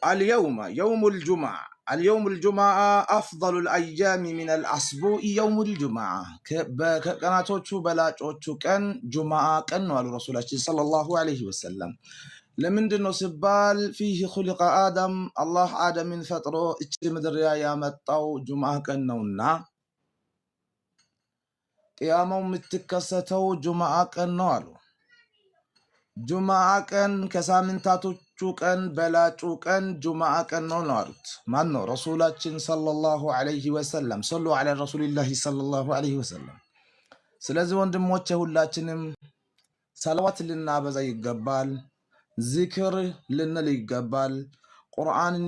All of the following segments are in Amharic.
اليوم يوم الجمعة. اليوم الجمعة أفضل الأيام من الأسبوع يوم الجمعة. كناتوچو بلاچوچو كان جمعة كان والو رسول الله صلى الله عليه وسلم. لمندنو سبال فيه خلق آدم الله آدم من فطره اجتم دريا يا متاو جمعة كان نونا قيامو متكستو جمعة كان والو جمعة كان كسامنتاتوچو كان بلاچو كان جمعة كان نوارت مانو رسولاتين صلى الله عليه وسلم صلوا على رسول الله صلى الله عليه وسلم. ስለዚህ ወንድሞቼ ሁላችንም ሰላዋት ልናበዛ ይገባል፣ ዚክር ልንል ይገባል፣ ቁርአንን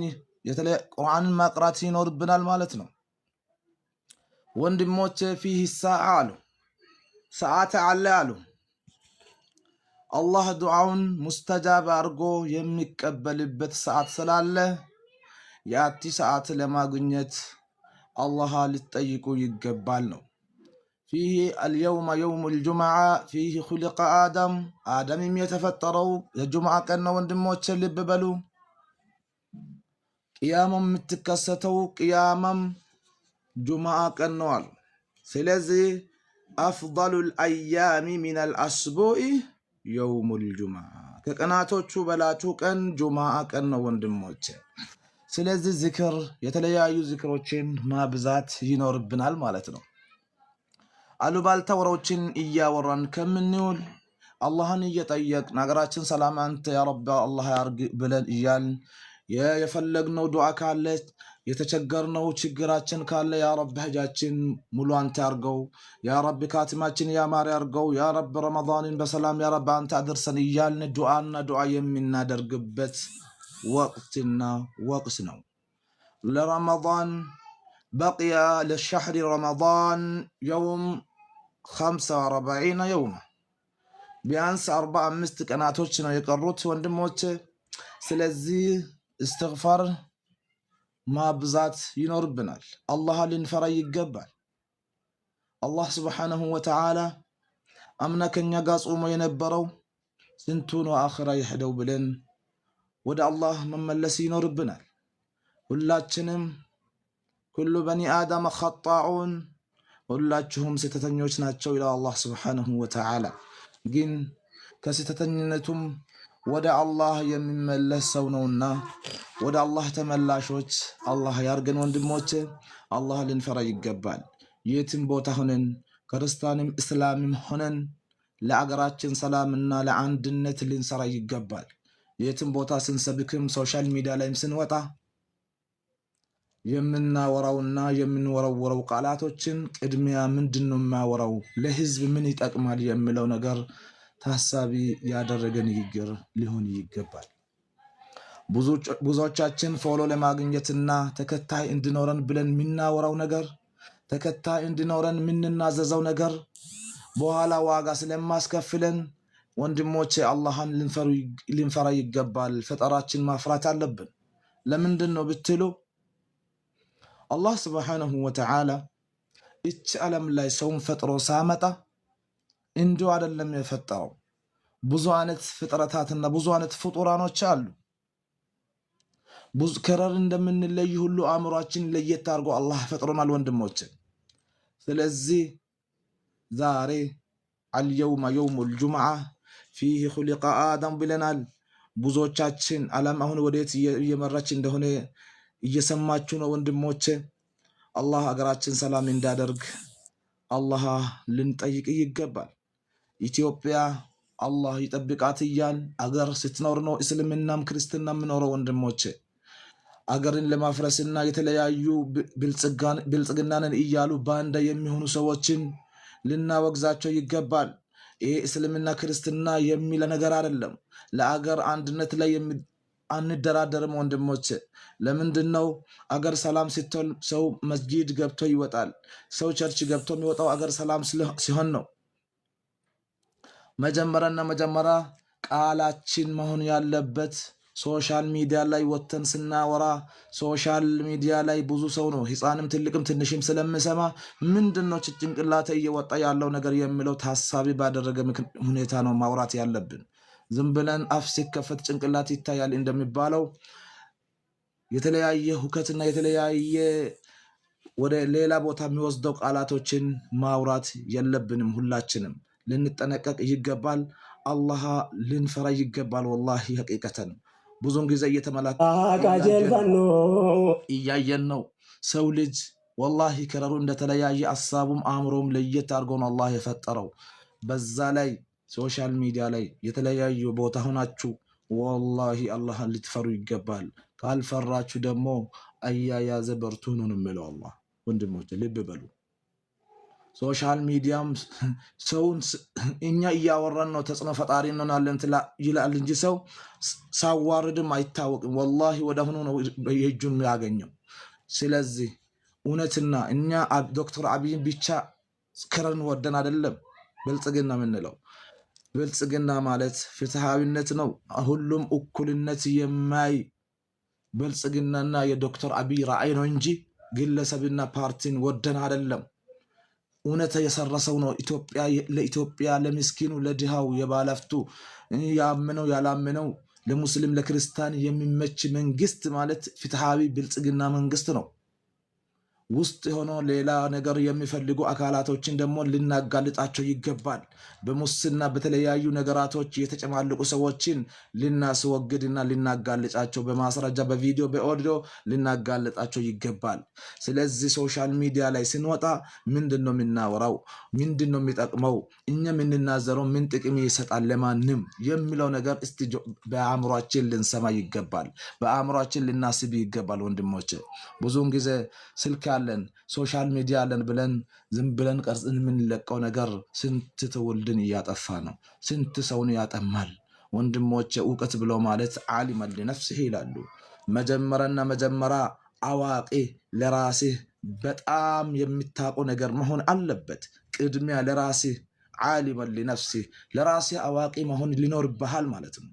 ማቅራት ይኖርብናል ማለት ነው። ወንድሞቼ فيه الساعة አሉ ሰዓት አለ አሉ አላህ ዱዓውን ሙስተጃብ አርጎ የሚቀበልበት ሰዓት ስላለ ያቲ ሰዓት ለማግኘት አላህ ልትጠይቁ ይገባል ነው። فيه اليوم يوم الجمعة فيه خلق آدم يتفطروا الجمعة كان ወንድሞቼ ልብ በሉ ቅያማም የምትከሰተው ቅያማም ጁምዓ ቀን ነው አሉ። ስለዚህ أفضل الأيام من الأسبوع يوم الجمعة ከቀናቶቹ በላጩ ቀን ጁምዓ ቀን ነው ወንድሞቼ። ስለዚህ ዚክር የተለያዩ ዚክሮችን ማብዛት ይኖርብናል ማለት ነው። አሉባልታ ወሬዎችን እያወራን ከምንውል አላህን እየጠየቅን ሀገራችን ሰላም አንተ ያ ረቢ አላህ ያርግ ብለን እያልን የፈለግነው ዱዓ ካለ የተቸገርነው ችግራችን ካለ ያ ረቢ ሀጃችን ሙሉ አንተ ያርገው፣ ያ ረቢ ካቲማችን ያማረ ያርገው፣ ያ ረቢ ረመዳንን በሰላም ያ ረቢ አንተ አድርሰን እያልን ዱዓ የምናደርግበት ወቅትና ወቅት ነው። ለረመዳን በቂያ ለሸህሪ ረመዳን የውም 45 يوم ቢያንስ 45 ቀናቶች ነው የቀሩት ወንድሞቼ። ስለዚህ استغفار ማብዛት ይኖርብናል። አላህ ልንፈራ ይገባል። አላህ Subhanahu Wa Ta'ala አምና ከኛ ጋር ጾሞ የነበረው ስንቱ ነው አኺራ ይሄደው ብለን ወደ አላህ መመለስ ይኖርብናል። ሁላችንም كل بني آدم خطاؤون ሁላችሁም ስህተተኞች ናቸው ይላል አላህ Subhanahu Wa Ta'ala። ግን ከስህተተኝነቱም ወደ አላህ የሚመለስ ሰው ነውና ወደ አላህ ተመላሾች አላህ ያርገን ወንድሞቼ። አላህ ልንፈራ ይገባል። የትም ቦታ ሆነን ክርስቲያንም እስላምም ሆነን ለአገራችን ሰላምና ለአንድነት ልንሰራ ይገባል። የትም ቦታ ስንሰብክም ሶሻል ሚዲያ ላይም ስንወጣ የምናወራውና የምንወረወረው ቃላቶችን ቅድሚያ ምንድነው የማወራው ለህዝብ ምን ይጠቅማል የሚለው ነገር ታሳቢ ያደረገ ንግግር ሊሆን ይገባል። ብዙዎቻችን ፎሎ ለማግኘትና ተከታይ እንዲኖረን ብለን ምናወራው ነገር ተከታይ እንዲኖረን ምንናዘዘው ነገር በኋላ ዋጋ ስለማስከፍለን ወንድሞቼ አላህን ልንፈራ ይገባል። ፈጣራችን ማፍራት አለብን። ለምንድነው ብትሉ አላህ Subhanahu Wa Ta'ala እቺ ዓለም ላይ ሰውን ፈጥሮ ሳመጣ እንዲሁ አይደለም የፈጠረው። ብዙ አይነት ፍጥረታትና ብዙ አይነት ፍጡራኖች አሉ። ብዙ ከረር እንደምንለይ ሁሉ አእምሮአችን ለየት አድርጎ አላህ ፈጥሮናል ወንድሞቼ። ስለዚህ ዛሬ اليوم يوم الجمعة فيه خلق آدم ብለናል። ብዙዎቻችን ዓለም አሁን ወዴት እየመራች እንደሆነ እየሰማችሁ ነው ወንድሞቼ። አላህ አገራችን ሰላም እንዳደርግ አላህ ልንጠይቅ ይገባል። ኢትዮጵያ አላህ ይጠብቃት እያል አገር ስትኖር ነው እስልምናም ክርስትናም ምኖረው ወንድሞቼ። አገርን ለማፍረስና የተለያዩ ብልጽግናንን እያሉ ባንዳ የሚሆኑ ሰዎችን ልናወግዛቸው ይገባል። ይሄ እስልምና ክርስትና የሚል ነገር አይደለም። ለአገር አንድነት ላይ አንደራደርም ወንድሞቼ። ለምንድነው አገር ሰላም ስትሆን ሰው መስጊድ ገብቶ ይወጣል፣ ሰው ቸርች ገብቶ የሚወጣው አገር ሰላም ሲሆን ነው። መጀመሪያ ቃላችን መሆን ያለበት ሶሻል ሚዲያ ላይ ወተን ስናወራ ሶሻል ሚዲያ ላይ ብዙ ሰው ነው ህፃንም ትልቅም ትንሽም ስለምሰማ ምንድነው ጭንቅላቴ እየወጣ ያለው ነገር የሚለው ታሳቢ ባደረገ ሁኔታ ነው ማውራት ያለብን። ዝም ብለን አፍ ሲከፈት ጭንቅላት ይታያል እንደሚባለው የተለያየ ሁከትና የተለያየ ወደ ሌላ ቦታ የሚወስደው ቃላቶችን ማውራት የለብንም። ሁላችንም ልንጠነቀቅ ይገባል። አላህ ልንፈራ ይገባል። ወላሂ ሐቂቀተን ብዙን ጊዜ እያየን ነው። ሰው ልጅ ወላሂ ከረሩ እንደተለያየ ሐሳቡም አእምሮም ለየት አድርጎ ነው አላህ የፈጠረው። በዛ ላይ ሶሻል ሚዲያ ላይ የተለያዩ ቦታ ሆናችሁ ወላሂ አላህን ልትፈሩ ይገባል። ካልፈራችሁ ደግሞ አያያዘ በርቱ ነው የምለው አላህ። ወንድሞች ልብ በሉ። ሶሻል ሚዲያም ሰውን እኛ እያወራን ነው ተጽዕኖ ፈጣሪ እንሆናለን ይላል እንጂ ሰው ሳዋርድም አይታወቅም። ወላሂ ወደሆኑ ነው የእጁን ያገኘው። ስለዚህ እውነትና እኛ ዶክተር አብይን ብቻ ከረን ወደን አይደለም ብልጽግና የምንለው። ብልጽግና ማለት ፍትሃዊነት ነው። ሁሉም እኩልነት የማይ ብልጽግናና የዶክተር አብይ ራዕይ ነው እንጂ ግለሰብና ፓርቲን ወደን አይደለም። እውነት የሰራ ሰው ነው ለኢትዮጵያ ለምስኪኑ ለድሃው የባለፍቱ ያመነው ያላመነው ለሙስሊም ለክርስቲያን የሚመች መንግስት ማለት ፍትሃዊ ብልጽግና መንግስት ነው። ውስጥ ሆኖ ሌላ ነገር የሚፈልጉ አካላቶችን ደግሞ ልናጋልጣቸው ይገባል። በሙስና በተለያዩ ነገራቶች የተጨማለቁ ሰዎችን ልናስወግድና ልናጋልጣቸው በማስረጃ በቪዲዮ በኦዲዮ ልናጋልጣቸው ይገባል። ስለዚህ ሶሻል ሚዲያ ላይ ስንወጣ ምንድን ነው የምናወራው? ምንድን ነው የሚጠቅመው? እኛ የምንናዘረው ምን ጥቅም ይሰጣል ለማንም የሚለው ነገር እስቲ በአእምሯችን ልንሰማ ይገባል። በአእምሯችን ልናስብ ይገባል። ወንድሞች ብዙውን ጊዜ ስልክ ያለን ሶሻል ሚዲያ ያለን ብለን ዝም ብለን ቀርጽን የምንለቀው ነገር ስንት ትውልድን እያጠፋ ነው። ስንት ሰውን ያጠማል። ወንድሞች እውቀት ብሎ ማለት ዓሊመን ሊነፍሲህ ይላሉ። መጀመሪያ አዋቂ ለራስህ በጣም የሚታውቀው ነገር መሆን አለበት። ቅድሚያ ለራስህ ዓሊመን ሊነፍሲህ ለራስህ አዋቂ መሆን ሊኖርብሃል ማለት ነው።